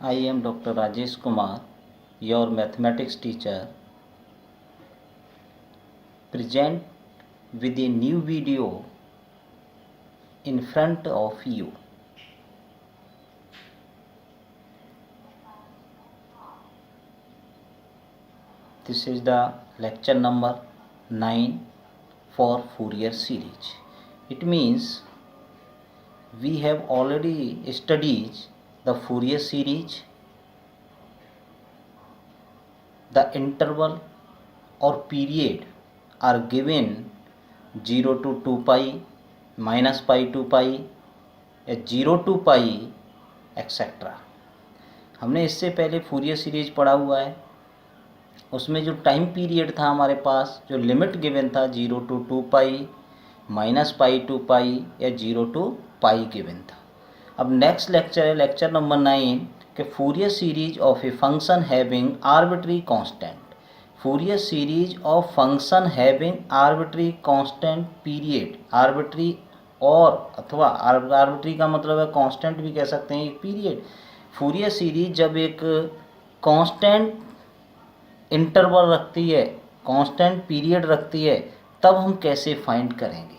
I am Dr. Rajesh Kumar, your mathematics teacher, present with a new video in front of you. This is the lecture number 9 for Fourier series. It means we have already studied the Fourier series, the interval or period are given 0 to 2 pi, minus pi to pi, 0 to pi, etcetera. हमने इससे पहले Fourier series पढ़ा हुआ है. उसमें जो time period था हमारे पास, जो लिमिट गिवन था 0 to 2 pi, minus pi to pi या 0 to पाई गिवन था. अब नेक्स्ट लेक्चर है लेक्चर नंबर 9 के Fourier series of a function having arbitrary constant. Fourier series of function having arbitrary constant period. Arbitrary और अथवा arbitrary का मतलब है कांस्टेंट भी कह सकते हैं, एक पीरियड. फूरियर सीरीज जब एक कांस्टेंट इंटरवल रखती है, कांस्टेंट पीरियड रखती है, तब हम कैसे फाइंड करेंगे.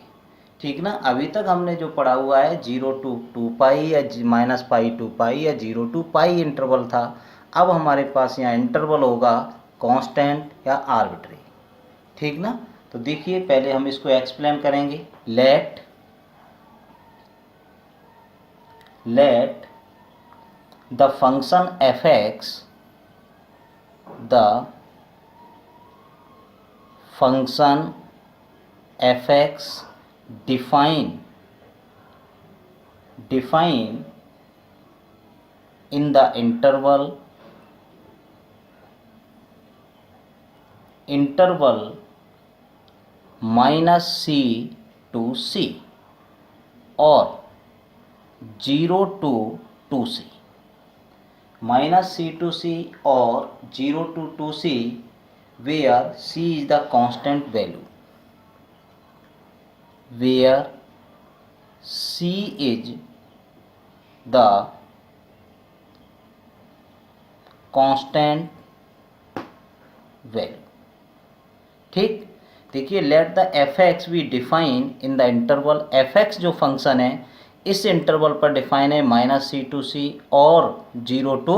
ठीक ना. अभी तक हमने जो पढ़ा हुआ है 0 to 2 पाई या माइनस पाई टू पाई या 0 to पाई इंटरवल था. अब हमारे पास यहाँ इंटरवल होगा कांस्टेंट या आर्बिट्री. ठीक ना. तो देखिए पहले हम इसको एक्सप्लेन करेंगे. Let the function fx, the function fx define in the interval minus c to c or 0 to 2c. minus c to c or 0 to 2c where c is the constant value, where c is the constant value. ठीक. देखिए let the F X we define in the interval. F X जो function है इस interval पर define है minus C to c और 0 to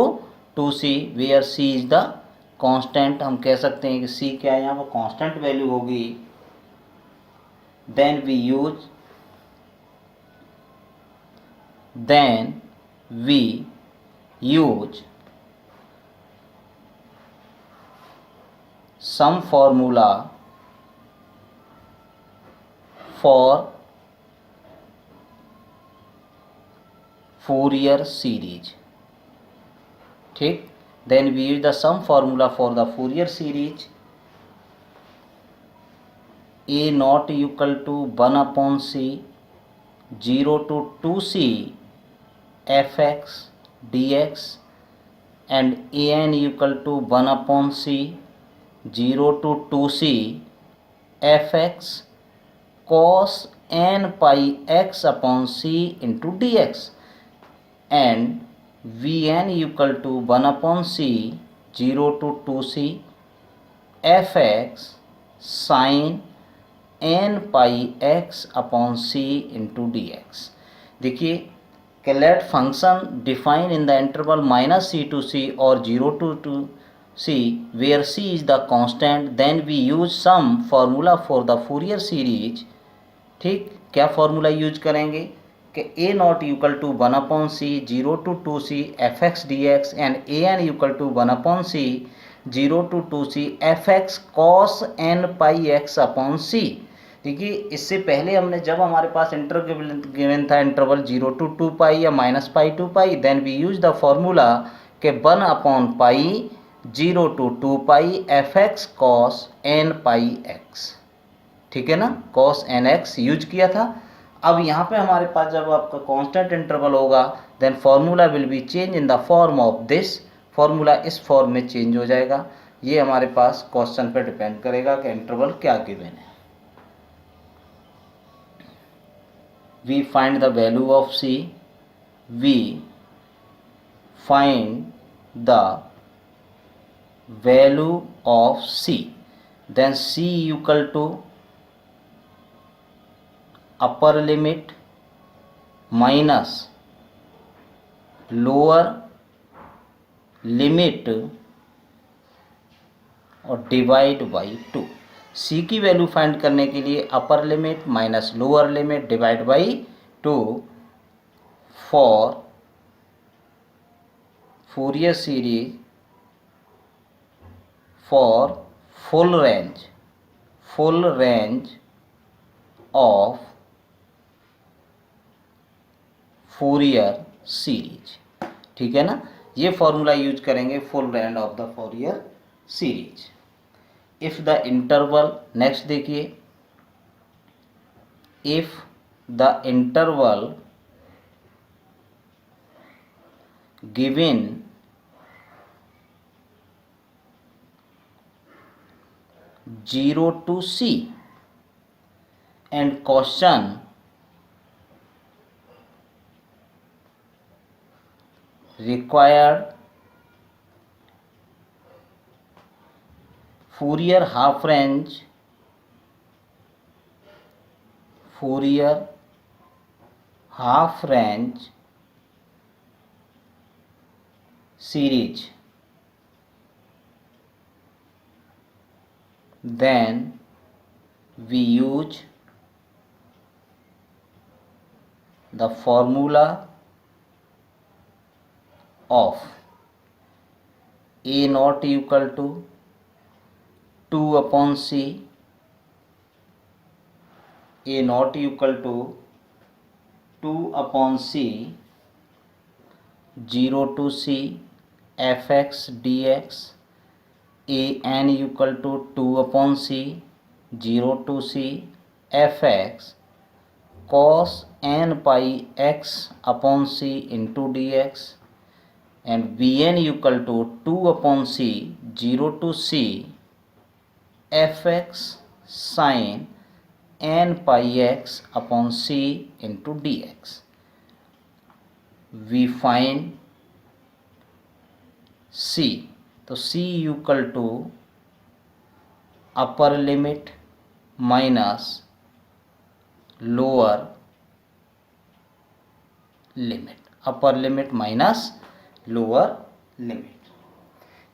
2c where c is the constant. हम कह सकते हैं कि c क्या है, यहाँ पर कांस्टेंट वैल्यू होगी. Then we use some formula for Fourier series. ठीक. Then we use the sum formula for the Fourier series. A not equal to 1 upon c 0 to 2c fx dx and an equal to 1 upon c 0 to 2c fx cos n pi x upon c into dx and vn equal to 1 upon c 0 to 2c fx sin n pi x upon c into dx. देखिए कि let function define in the interval minus C to c और 0 to 2c where c is the constant. then we use some formula for the Fourier series. ठीक. क्या formula use करेंगे कि a not equal to 1 upon c 0 to 2c fx dx and an equal to 1 upon c 0 to 2c fx cos n pi x upon c. देखिए इससे पहले हमने जब हमारे पास इंटरवल गिवन था इंटरवल 0 to 2 पाई या minus pi to pi, then we use the formula के 1 upon pi 0 to 2 pi fx cos n pi x. ठीक है ना. cos n x यूज किया था. अब यहाँ पे हमारे पास जब आपका कांस्टेंट इंटरवल होगा then formula will be change in the form of this. Formula इस फॉर्म में चेंज हो जाएगा. ये हमारे पास क्वेश्चन पे डिपेंड करेगा कि इंटरवल क्या गिवन है. we find the value of c, we find the value of c, then c equal to upper limit minus lower limit और डिवाइड बाई 2। सी की वैल्यू फाइंड करने के लिए upper limit minus lower limit divide by 2 for Fourier series for full range of Fourier series. ठीक है ना, ये formula use करेंगे full range of the Fourier series. If the interval, next देखिए, if the interval given zero to C and question required Fourier half range series, then we use the formula of a naught equal to 2 upon c, a naught equal to 2 upon c 0 to c fx dx, a n equal to 2 upon c 0 to c fx cos n pi x upon c into dx, and bn equal to 2 upon c 0 to c fx sin n pi x upon c into dx. We find c, तो c equal to upper limit minus lower limit, upper limit minus lower limit.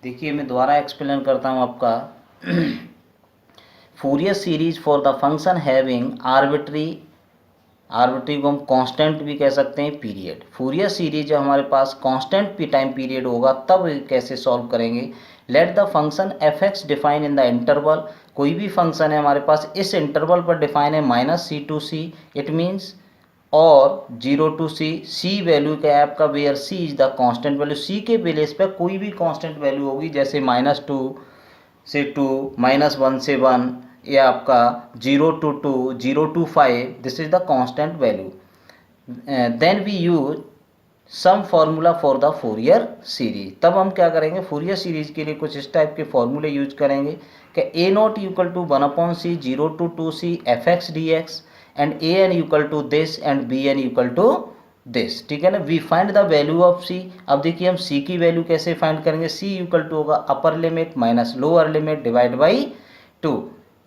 देखिए मैं दोबारा explain करता हूँ आपका। Fourier series for the function having arbitrary को हम constant भी कह सकते हैं पीरियड। फूरियर सीरीज जब हमारे पास कांस्टेंट टाइम पीरियड होगा तब कैसे सॉल्व करेंगे। Let the function F x define in the interval, कोई भी फंक्शन है हमारे पास इस इंटरवल पर डिफाइन है minus C to C, it means और 0 टू सी वैल्यू क्या है आपका, where C is the constant value. C के बेस पे कोई भी कांस्टेंट वैल्यू होगी, जैसे -2 से 2, -1 से 1, या आपका 0 to 2, 0 to 5, this is the constant value. Then we use some formula for the Fourier series. तब हम क्या करेंगे, फूरियर सीरीज के लिए कुछ इस टाइप के फॉर्मूले यूज करेंगे कि a naught equal to 1/c 0 to 2c fx dx and a n equal to this and b n equal to this. ठीक है ना, we find the value of c. अब देखिए हम सी की वैल्यू कैसे फाइंड करेंगे, सी इक्वल टू होगा अपर limit minus lower limit divide by 2।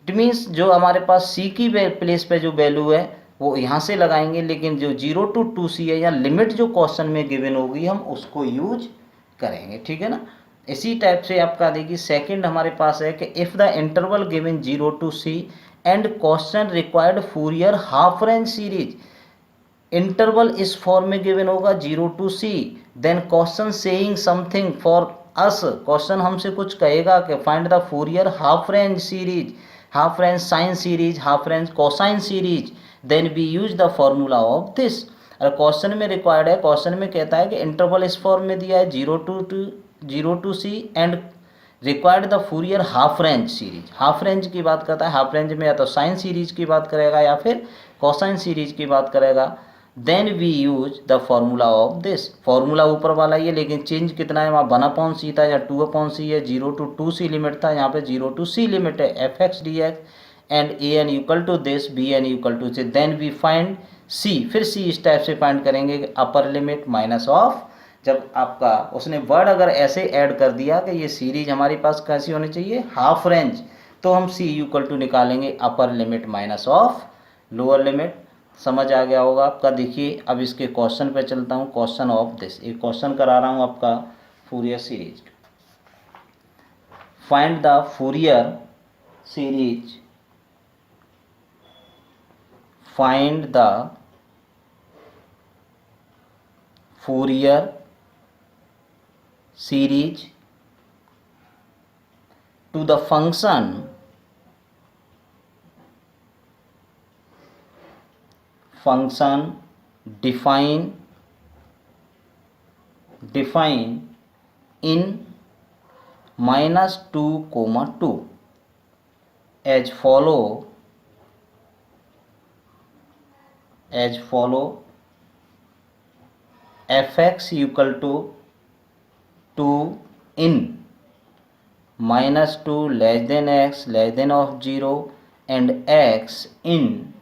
It means जो हमारे पास सी की प्लेस पे जो वैल्यू है वो यहाँ से लगाएंगे, लेकिन जो 0 to 2c है या लिमिट जो क्वेश्चन में गिवन होगी हम उसको यूज करेंगे। ठीक है ना, इसी टाइप से आपका देखिए सेकंड हमारे पास है कि if the interval given 0 to c and question required Fourier half range series, interval इस फॉर्म में गिवन होगा 0 to c, then question saying something for us, question हमसे कुछ कहेगा कि find the Fourier half range series, half range sine series, half range cosine series, then we use the formula of this. अगर question में required है, question में कहता है कि इंटरवल इस फॉर्म में दिया है 0 to c and required the Fourier half range series, half range की बात करता है, हाफ रेंज में या तो साइन सीरीज की बात करेगा या फिर कोसाइन सीरीज की बात करेगा, then we use the formula of this. Formula ऊपर वाला ही है लेकिन चेंज कितना है, वहाँ 1/c था या 2/c है, 0 to 2c लिमिट था, यहाँ पे 0 to c लिमिट है, f x d x and a n equal to this, b n equal to this, then we find c. फिर सी इस टाइप से फाइंड करेंगे अपर लिमिट माइनस ऑफ, जब आपका उसने वर्ड अगर ऐसे ऐड कर दिया कि ये सीरीज हमारे पास कैसी होनी चाहिए, हाफ रेंज, तो हम सी इक्वल टू निकालेंगे अपर limit minus of lower limit. समझ आ गया होगा आपका। देखिए अब इसके क्वेश्चन पे चलता हूँ। क्वेश्चन ऑफ दिस, एक क्वेश्चन करा रहा हूँ आपका Fourier series. Find the Fourier series, find the Fourier series to the function define in -2, 2 as follow fx equal to 2 in -2 less than x less than of 0 and x in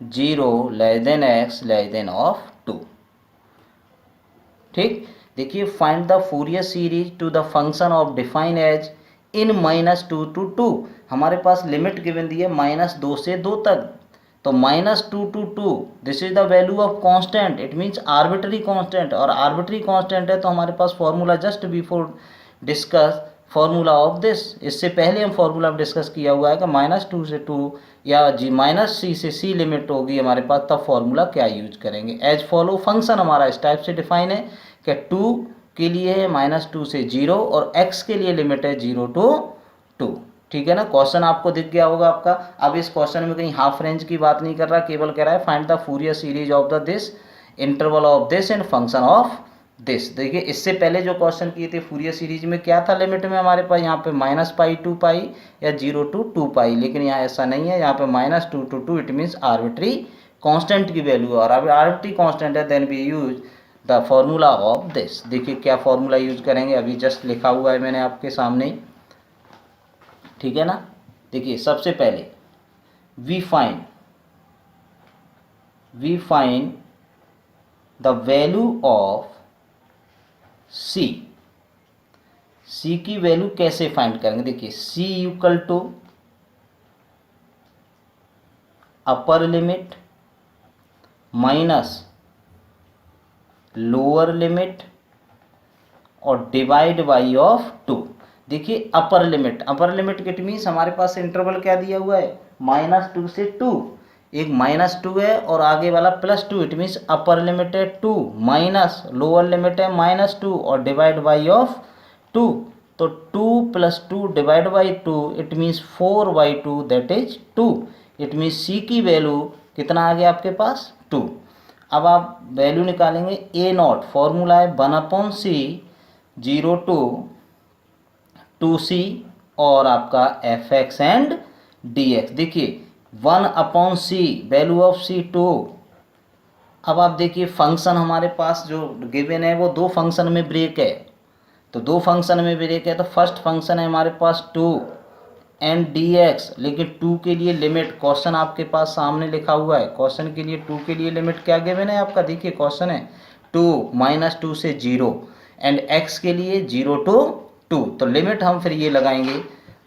0 less than x less than of 2। ठीक, देखिए find the Fourier series to the function of define as in -2 to 2। हमारे पास limit given the है -2 से 2 तक, तो -2 to 2 this is the value of constant, it means arbitrary constant, और arbitrary constant है तो हमारे पास formula just before discuss formula of this, इससे पहले हम फॉर्मूला डिस्कस किया हुआ है कि -2 से 2 या -c से c लिमिट होगी हमारे पास, तब फॉर्मूला क्या यूज करेंगे। एज फॉलो फंक्शन हमारा इस टाइप से डिफाइन है कि 2 के लिए है -2 से 0 और x के लिए लिमिट है 0 to 2। ठीक है ना, क्वेश्चन आपको दिख गया होगा आपका। अब इस क्वेश्चन में कहीं हाफ रेंज की बात नहीं कर रहा, केवल कह रहा है find the Fourier series of the this interval of this and function of this. देखिए इससे पहले जो क्वेश्चन किए थे फूरियर सीरीज में क्या था लिमिट में हमारे पास, यहाँ पे -π to π या 0 to 2π, लेकिन यहाँ ऐसा नहीं है, यहाँ पे -2 to 2 it means arbitrary constant की वैल्यू है, और अब आर्बिट्री कांस्टेंट है then we use the formula of this. देखिए क्या फॉर्मूला यूज करेंगे, अभी जस्ट लिखा हुआ है मैंने आपके सामने, ठीक है ना। देखिए सबसे पहले we find the value of c की वैल्यू कैसे फाइंड करेंगे। देखिए c equal to upper limit minus lower limit और डिवाइड बाई ऑफ 2। देखिए अपर लिमिट इट मीन्स हमारे पास इंटरवल क्या दिया हुआ है -2 से 2, एक -2 है और आगे वाला +2, इट मीन्स अपर लिमिट है 2 माइनस लोअर लिमिट है -2 और डिवाइड बाई ऑफ 2, तो 2 + 2 divide by 2 it means 4/2 that is 2। It means c की वैल्यू कितना आ गया आपके पास 2। अब आप वैल्यू निकालेंगे a0, फॉर्मूला है 1/c 0 to 2c और आपका fx एंड dx। देखिए 1/c वैल्यू ऑफ c 2। अब आप देखिए फंक्शन हमारे पास जो गिवन है वो दो फंक्शन में ब्रेक है, तो दो फंक्शन में ब्रेक है, तो फर्स्ट फंक्शन है हमारे पास 2 एंड dx, लेकिन 2 के लिए लिमिट क्वेश्चन आपके पास सामने लिखा हुआ है, क्वेश्चन के लिए 2 के लिए लिमिट क्या गिवन है आपका। देखिए क्वेश्चन है 2 -2 से 0 एंड x के लिए 0 to 2, तो लिमिट हम फिर ये लगाएंगे,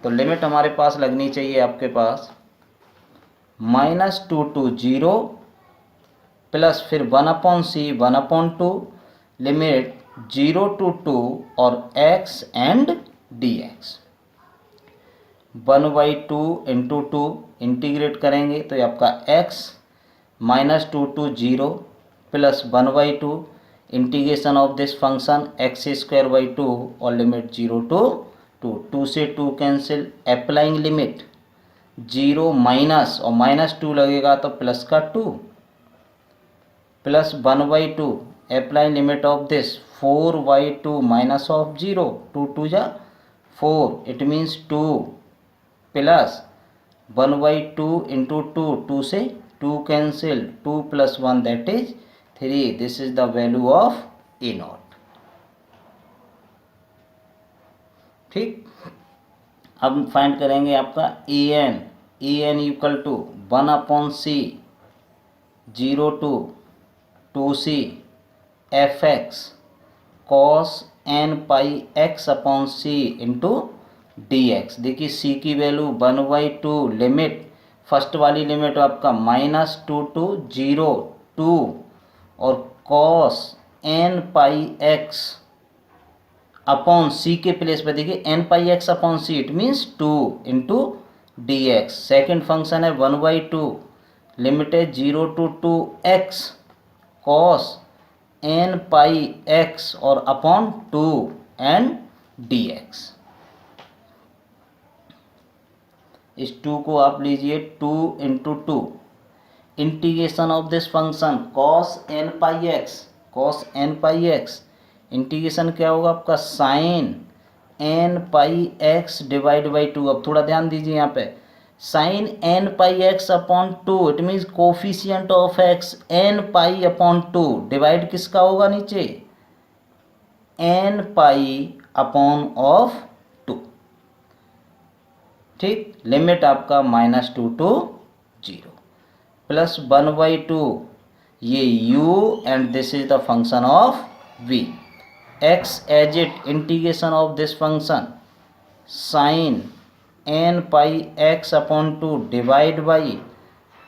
तो लिमिट हमारे पास लगनी चाहिए आपके पास -2 to 0 प्लस फिर 1/c 1/2 लिमिट 0 to 2 और x एंड dx 1/2 × 2 इंटीग्रेट करेंगे तो ये आपका x -2 to 0 plus 1/2 integration of this function x² 2 और लिमिट 0 to 2, 2 से 2 कैंसिल, अप्लाइंग लिमिट 0 माइनस और -2 लगेगा तो प्लस का 2 plus 1/2 apply limit of this 4/2 minus of 0, 2 2 जा 4 इट मीन्स 2 प्लस 1/2 × 2, 2 से 2 cancel, 2 + 1 that is 3, this is the value of a0। ठीक, अब फाइंड करेंगे आपका an equal to 1/c 0 to 2c fx cos n pi x upon c into d x. देखिए सी की value 1/2 limit, first वाली limit आपका -2 to 0 2 और cos n pi x upon सी के प्लेस पे देखिए N pi x upon C, it means 2 into d x. Second function है 1/2 limit है 0 to 2 x cos n pi x और अपॉन 2 एंड डी एक्स। इस 2 को आप लीजिए 2 into 2 integration of this function cos n pi x integration क्या होगा आपका sine n pi x divide by 2। अब थोड़ा ध्यान दीजिए यहाँ पे sine n pi x upon 2, it means coefficient of x N pi upon 2 divide किसका होगा नीचे एन पाई अपॉन ऑफ 2। ठीक, लिमिट आपका -2 to 0 प्लस 1/2 ये u and this is the function of v। x as it integration of this function sine n pi x upon 2 divide by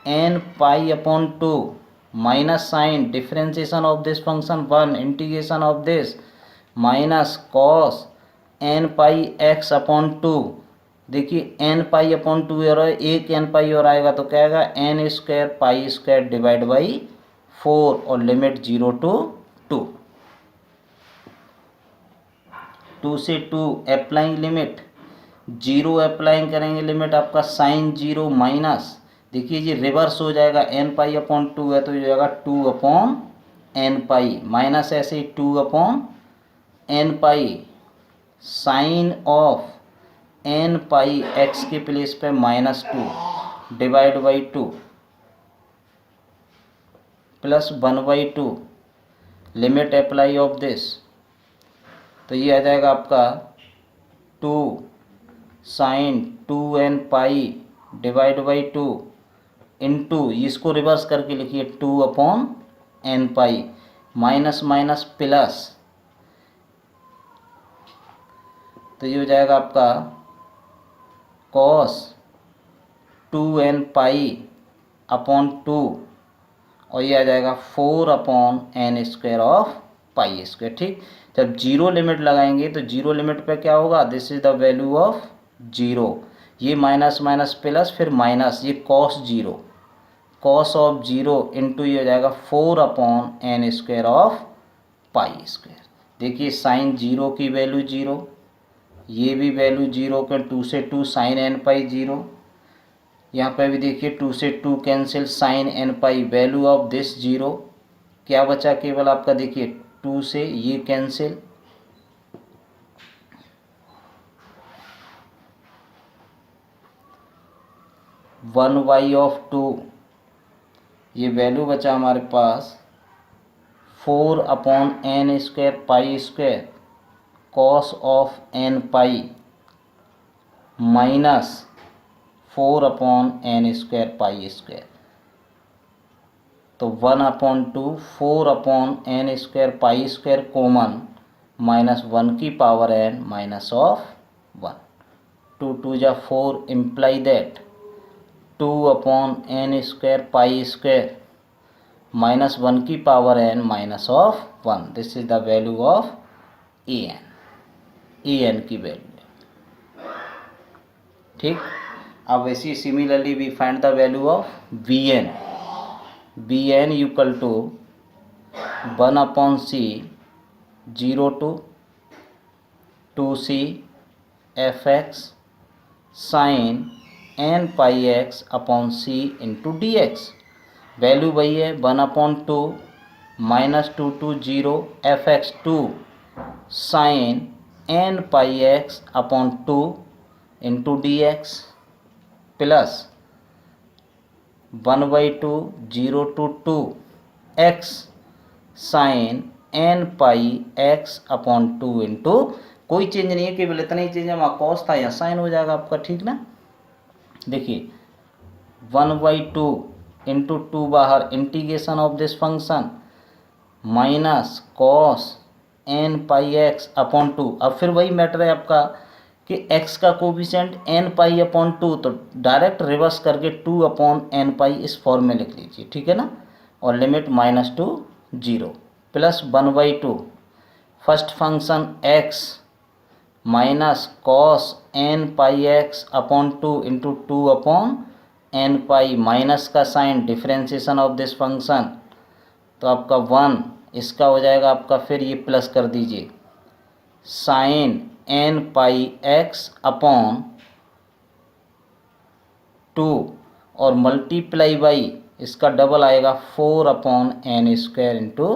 n pi upon 2 minus sine differentiation of this function 1 integration of this minus cos n pi x upon 2। देखिए N pi upon 2 और एक N pi और आएगा तो क्या आएगा n square pi square divide by 4 और limit 0 to 2। 2 से 2 अप्लाइंग लिमिट 0 अप्लाइंग करेंगे लिमिट आपका साइन 0 माइनस देखिए ये रिवर्स हो जाएगा एन पाई अपॉन 2 है तो ये हो जाएगा 2 अपॉन एन पाई माइनस ऐसे 2 upon n pi sine of n pi x के प्लेस पे -2 divide by 2 plus 1/2 limit apply of this तो ये आ जाएगा आपका 2 sine 2n pi divide by 2 into इसको रिवर्स करके लिखिए 2 upon n pi minus minus plus तो ये हो जाएगा आपका कॉस 2n पाई अपॉन 2 और ये आ जाएगा 4 upon n square of pi square. ठीक, जब 0 लिमिट लगाएंगे तो 0 लिमिट पे क्या होगा this is the value of 0, ये माइनस माइनस प्लस फिर माइनस ये कॉस 0 कॉस ऑफ 0 इंटू ये हो जाएगा 4 upon n square of pi square. देखिए साइन 0 की वैल्यू 0, ये भी वैल्यू 0 के 2 से 2 साइन एन पाई 0, यहाँ पे भी देखिए 2 से 2 cancel sine n pi value of this 0 क्या बचा केवल आपका देखिए 2 से ये कैंसिल 1y ऑफ 2 ये वैल्यू बचा हमारे पास 4 upon n square pi square cos of n pi minus 4 upon n square pi square तो 1/2 4 upon n square pi square common minus 1 की पावर एन माइनस ऑफ 1 2 2 जा 4 imply that 2 upon n square pi square minus 1 की power n minus of 1 this is the value of a n की value. ठीक, अब वैसे similarly we find the value of v n equal to 1 upon c 0 to 2c f x sine n pi x upon c into d x. Value वही है 1/2 -2 to 0 f x 2 sign n pi x upon 2 into d x plus 1/2 0 to 2 x sine n pi x upon 2 into कोई change नहीं है केवल इतना ही change है वहाँ cos था यहाँ साइन हो जाएगा आपका। ठीक ना, देखिए 1/2 इंटू 2 बाहर integration of this function minus cos n pi x upon two. अब फिर वही मैटर है आपका कि x का coefficient n pi upon two, तो डायरेक्ट रिवर्स करके 2 अपॉन एन पाई इस फॉर्म में लिख लीजिए, ठीक है ना। और limit minus two 0 plus 1/2 first function x minus cos n pi x upon two into 2 upon n pi, minus का sine differentiation of this function, तो आपका 1 इसका हो जाएगा आपका, फिर ये प्लस कर दीजिए sine n pi x upon 2 और मल्टीप्लाई बाई इसका डबल आएगा 4 upon n square into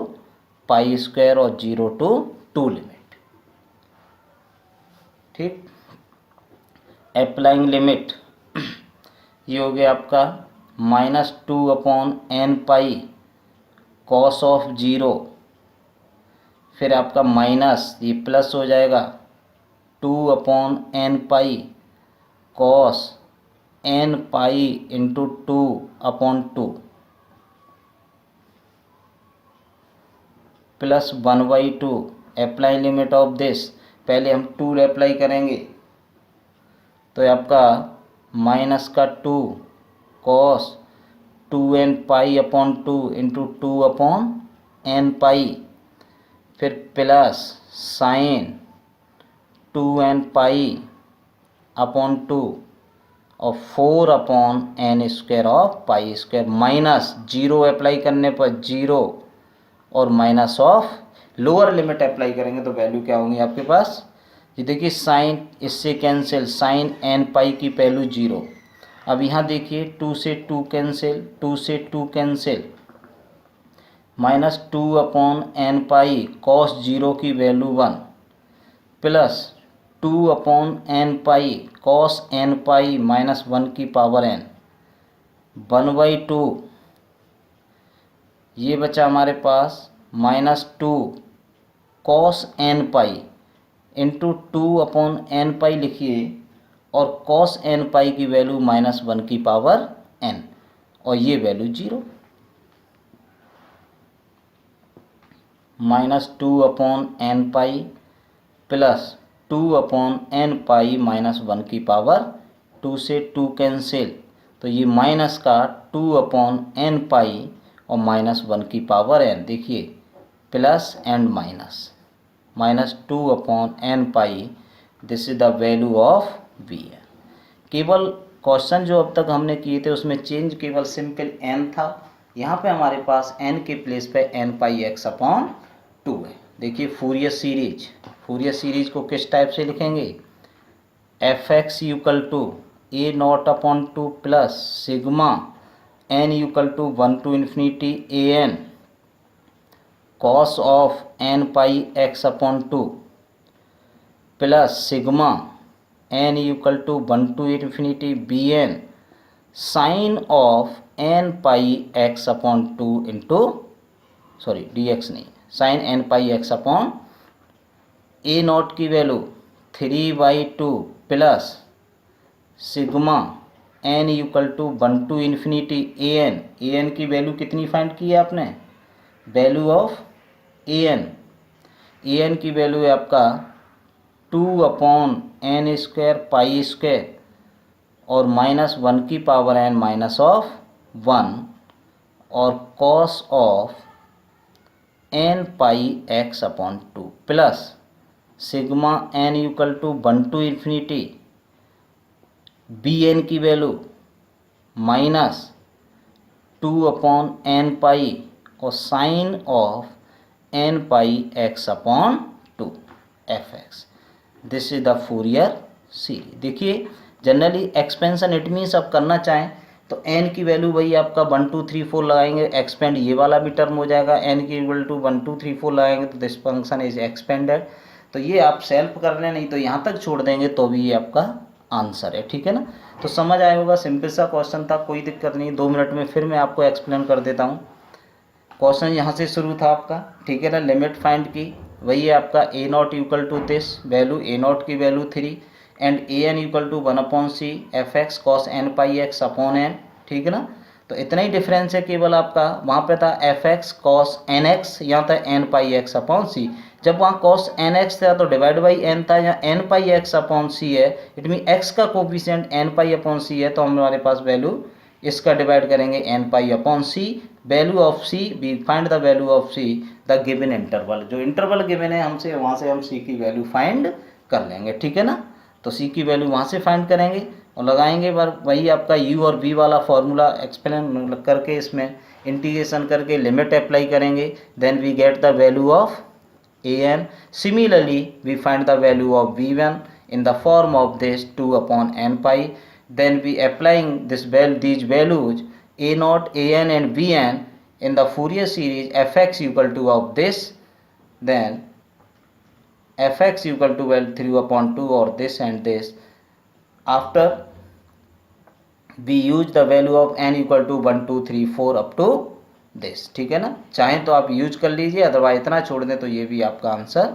pi square और 0 to 2 लिमिट। ठीक, अप्लाइंग लिमिट ये हो गया आपका -2 upon n pi cos of 0, फिर आपका माइनस ये प्लस हो जाएगा 2 upon n pi cos n pi into 2 upon 2 plus 1/2 apply limit of this. पहले हम 2 अप्लाई करेंगे तो आपका माइनस का 2 cos 2n pi upon 2 into 2 upon n pi, फिर plus sine 2n pi upon 2 और 4 upon n square of pi square, minus 0 apply करने पर 0 और minus of lower limit apply करेंगे तो वैल्यू क्या होंगी आपके पास, ये देखिए साइन इससे कैंसिल, साइन एन पाई की वैल्यू 0। अब यहाँ देखिए 2 से 2 कैंसिल, 2 से 2 cancel, -2 upon n pi cos 0 की value 1 plus 2 upon n pi cos n pi -1 की पावर n 1/2, ये बचा हमारे पास -2 cos n pi into 2 upon n pi लिखिए और कॉस एन पाई की वैल्यू -1 की पावर n और ये value 0, -2 upon n pi plus 2 upon n pi -1 की पावर, 2 से 2 कैंसिल, तो ये माइनस का 2 अपॉन एन पाई और -1 की पावर n, देखिए plus and minus -2 upon n pi, this is the value of v n. केवल क्वेश्चन जो अब तक हमने किए थे उसमें चेंज केवल सिंपल n था, यहाँ पे हमारे पास n के प्लेस पे n पाई एक्स अपॉन 2 है। देखिए फूरियर सीरीज को किस टाइप से लिखेंगे, f x equal to a naught upon 2 plus sigma n equal to 1 to infinity a n cos of n pi x upon 2 plus sigma n equal to 1 to infinity b n sine of n pi x upon 2 into dx नहीं, sine n pi x upon a नॉट की value 3/2 plus sigma n equal to 1 to infinity a n की value कितनी find की है आपने, value of a n की value है आपका 2 upon n square pi square और -1 की पावर n माइनस ऑफ 1 और cos of n pi x upon 2 plus sigma n equal to 1 to infinity b n की वैल्यू -2 अपॉन एन पाई और sine of n pi x upon 2 f x, this is the Fourier series. देखिए generally expansion it means आप करना चाहें तो n की value वही आपका 1 2 3 4 लगाएंगे, एक्सपेंड ये वाला भी टर्म हो जाएगा, n की इक्वल टू 1 2 3 4 लगाएंगे तो दिस फंक्शन इज एक्सपेंडेड। तो ये आप सेल्फ कर लें, नहीं तो यहाँ तक छोड़ देंगे तो भी ये आपका आंसर है, ठीक है ना। तो समझ आया होगा, सिंपल सा क्वेश्चन था, कोई दिक्कत नहीं। 2 मिनट में फिर मैं आपको एक्सप्लेन कर देता हूँ। क्वेश्चन यहाँ से शुरू था आपका, ठीक है ना। लिमिट फाइंड की, वही है आपका a naught equal to this value, a naught की value 3 and a n equal to 1 upon c f x cos n pi x upon n, ठीक है ना। तो इतना ही डिफरेंस है केवल आपका, वहाँ पे था f x cos n x, यहाँ था n pi x upon c. जब वहाँ कॉस एन एक्स था तो डिवाइड बाई एन था, या n pi x upon c है, इट मीन एक्स का coefficient n pi upon c है, तो हमारे पास वैल्यू इसका डिवाइड करेंगे n pi upon c, value of c, we find the value of c the given interval, जो interval given है हमसे वहाँ से हम सी की वैल्यू फाइंड कर लेंगे, ठीक है ना। तो सी की वैल्यू वहाँ से फाइंड करेंगे और लगाएंगे, पर वही आपका यू और वी वाला फॉर्मूला एक्सप्लेन करके इसमें इंटीग्रेशन करके लिमिट अप्लाई करेंगे, then we get the value of an. Similarly, we find the value of v1 in the form of this 2 upon n pi. Then we applying these values a naught, an and vn in the Fourier series fx equal to of this, then fx equal to well 3 upon 2 or this and this. After we use the value of n equal to 1 2 3 4 up to this, ठीक है ना। चाहें तो आप use कर लीजिए, otherwise इतना छोड़ दें तो ये भी आपका आंसर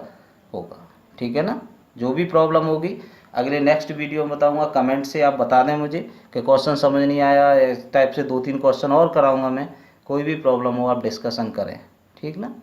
होगा, ठीक है ना। जो भी प्रॉब्लम होगी अगले नेक्स्ट वीडियो में बताऊंगा, कमेंट से आप बता दें मुझे कि क्वेश्चन समझ नहीं आया, इस टाइप से 2-3 क्वेश्चन और कराऊंगा मैं, कोई भी प्रॉब्लम हो आप डिस्कशन करें, ठीक ना।